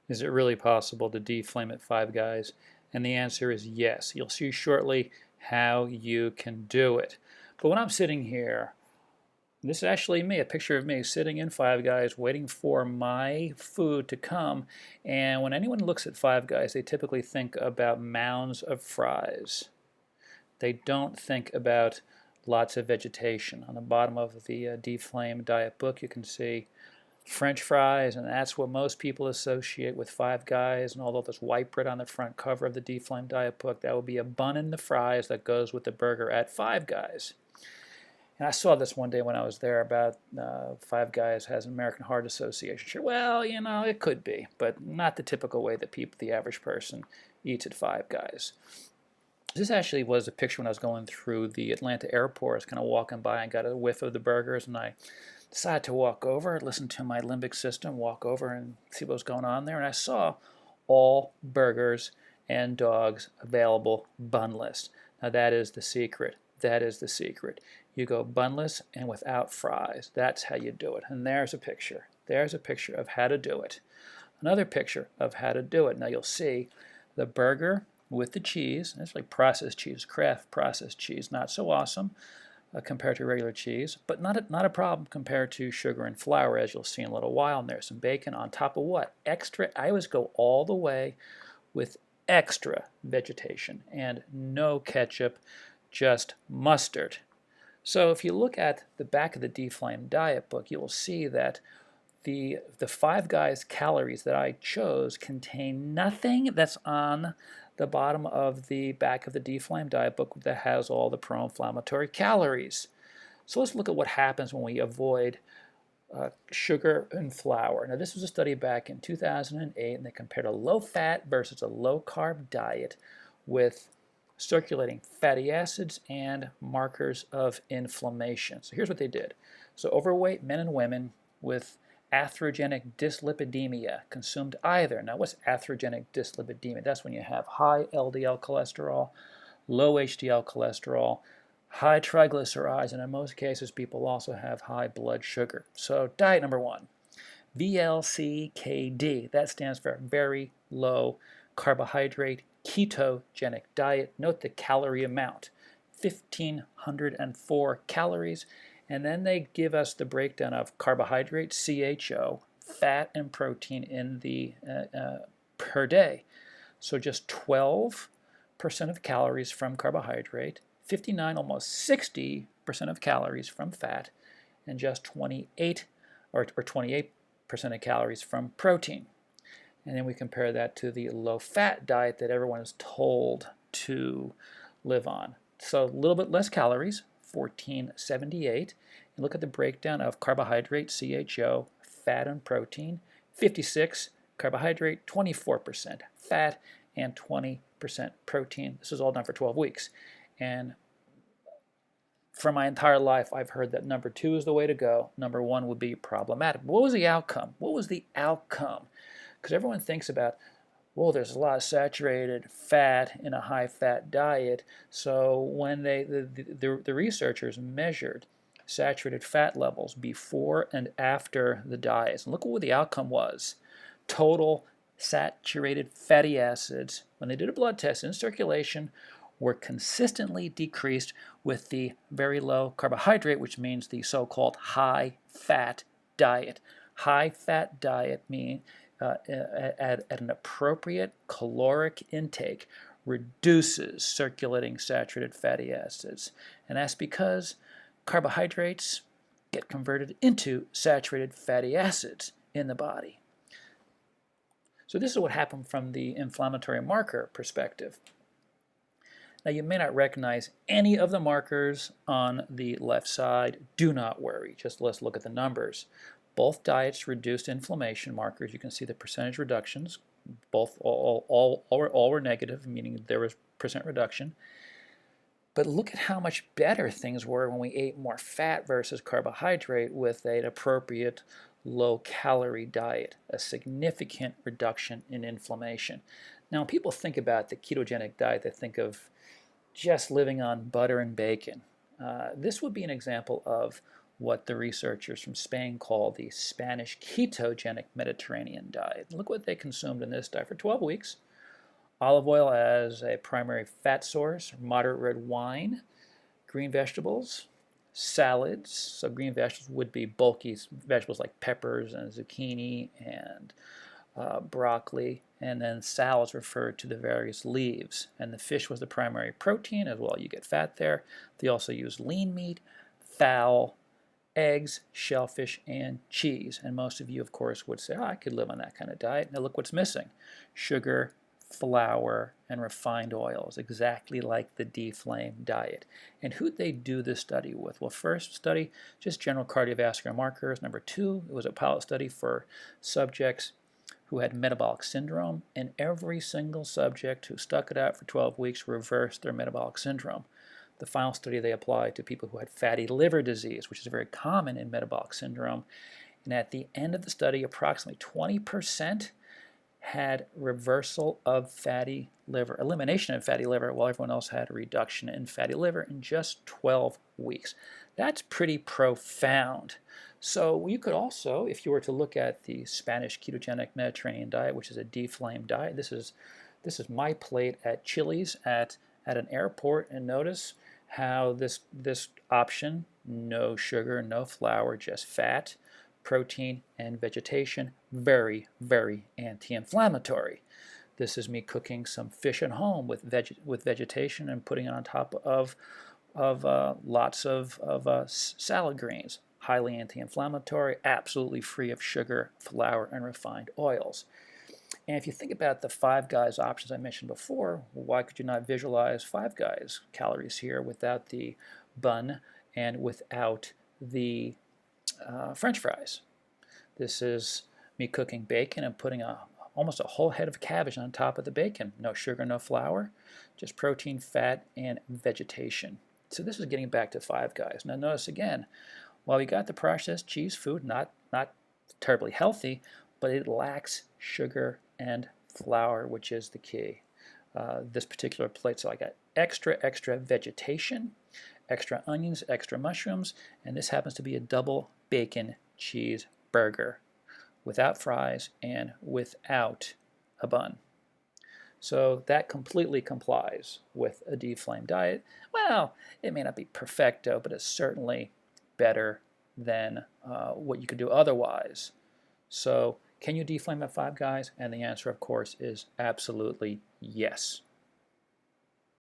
Is it really possible to deflame at Five Guys? And the answer is yes. You'll see shortly how you can do it. But when I'm sitting here, this is actually me, a picture of me sitting in Five Guys waiting for my food to come. And when anyone looks at Five Guys, they typically think about mounds of fries. They don't think about lots of vegetation. On the bottom of the Deflame Diet book, you can see French fries, and that's what most people associate with Five Guys. And although there's white bread on the front cover of the Deflame Diet book, that would be a bun in the fries that goes with the burger at Five Guys. And I saw this one day when I was there about Five Guys has an American Heart Association shirt. Well, you know, it could be, but not the typical way that the average person eats at Five Guys. This actually was a picture when I was going through the Atlanta airport. I was kind of walking by and got a whiff of the burgers, and I decided to walk over, listen to my limbic system, walk over and see what was going on there. And I saw all burgers and dogs available bunless. Now that is the secret. That is the secret. You go bunless and without fries. That's how you do it. And there's a picture. There's a picture of how to do it. Another picture of how to do it. Now you'll see the burger with the cheese. It's like processed cheese, Kraft processed cheese. Not so awesome compared to regular cheese, but not a problem compared to sugar and flour, as you'll see in a little while. And there's some bacon on top of what? Extra. I always go all the way with extra vegetation and no ketchup, just mustard. So if you look at the back of the Deflame Diet book, you will see that the Five Guys calories that I chose contain nothing that's on the bottom of the back of the Deflame Diet book that has all the pro-inflammatory calories. So let's look at what happens when we avoid sugar and flour. Now this was a study back in 2008, and they compared a low-fat versus a low-carb diet with circulating fatty acids and markers of inflammation. So here's what they did. So overweight men and women with atherogenic dyslipidemia consumed either. Now what's atherogenic dyslipidemia? That's when you have high LDL cholesterol, low HDL cholesterol, high triglycerides, and in most cases people also have high blood sugar. So diet number one, VLCKD. That stands for very low carbohydrate ketogenic diet. Note the calorie amount, 1,504 calories. And then they give us the breakdown of carbohydrate, CHO, fat, and protein in the per day. So just 12% of calories from carbohydrate, 59, almost 60% of calories from fat, and just 28 or 28% of calories from protein. And then we compare that to the low-fat diet that everyone is told to live on. So a little bit less calories, 1478. And look at the breakdown of carbohydrate, CHO, fat, and protein. 56 carbohydrate, 24% fat, and 20% protein. This is all done for 12 weeks. And for my entire life, I've heard that number 2 is the way to go. Number 1 would be problematic. What was the outcome? What was the outcome? Because everyone thinks about, well, there's a lot of saturated fat in a high-fat diet. So when the researchers measured saturated fat levels before and after the diets, and look what the outcome was. Total saturated fatty acids, when they did a blood test in circulation, were consistently decreased with the very low carbohydrate, which means the so-called high-fat diet. High-fat diet means at an appropriate caloric intake reduces circulating saturated fatty acids. And that's because carbohydrates get converted into saturated fatty acids in the body. So this is what happened from the inflammatory marker perspective. Now you may not recognize any of the markers on the left side. Do not worry, just let's look at the numbers. Both diets reduced inflammation markers. You can see the percentage reductions. Both all were negative, meaning there was percent reduction. But look at how much better things were when we ate more fat versus carbohydrate with an appropriate low-calorie diet, a significant reduction in inflammation. Now, when people think about the ketogenic diet, they think of just living on butter and bacon. This would be an example of what the researchers from Spain call the Spanish ketogenic Mediterranean diet. Look what they consumed in this diet for 12 weeks. Olive oil as a primary fat source, moderate red wine, green vegetables, salads. So green vegetables would be bulky vegetables like peppers and zucchini and broccoli, and then salads referred to the various leaves. And the fish was the primary protein as well. You get fat there. They also use lean meat, fowl, eggs, shellfish, and cheese. And most of you, of course, would say, oh, I could live on that kind of diet. Now look what's missing. Sugar, flour, and refined oils, exactly like the Deflame diet. And who'd they do this study with? Well, first study, just general cardiovascular markers. Number two, it was a pilot study for subjects who had metabolic syndrome, and every single subject who stuck it out for 12 weeks reversed their metabolic syndrome. The final study they applied to people who had fatty liver disease, which is very common in metabolic syndrome. And at the end of the study, approximately 20% had reversal of fatty liver, elimination of fatty liver, while everyone else had a reduction in fatty liver in just 12 weeks. That's pretty profound. So you could also, if you were to look at the Spanish ketogenic Mediterranean diet, which is a Deflame diet, this is my plate at Chili's at an airport, and notice how this option, no sugar, no flour, just fat, protein, and vegetation, very, very anti-inflammatory. This is me cooking some fish at home with vegetation and putting it on top of lots of salad greens. Highly anti-inflammatory, absolutely free of sugar, flour, and refined oils. And if you think about the Five Guys options I mentioned before, why could you not visualize Five Guys calories here without the bun and without the French fries? This is me cooking bacon and putting almost a whole head of cabbage on top of the bacon. No sugar, no flour, just protein, fat, and vegetation. So this is getting back to Five Guys. Now notice again, while we got the processed cheese food, not terribly healthy, but it lacks sugar and flour, which is the key. This particular plate, so I got extra vegetation, extra onions, extra mushrooms, and this happens to be a double bacon cheeseburger without fries and without a bun. So that completely complies with a Deflame diet. Well, it may not be perfecto, but it's certainly better than what you could do otherwise. So can you deflame at Five Guys? And the answer, of course, is absolutely yes.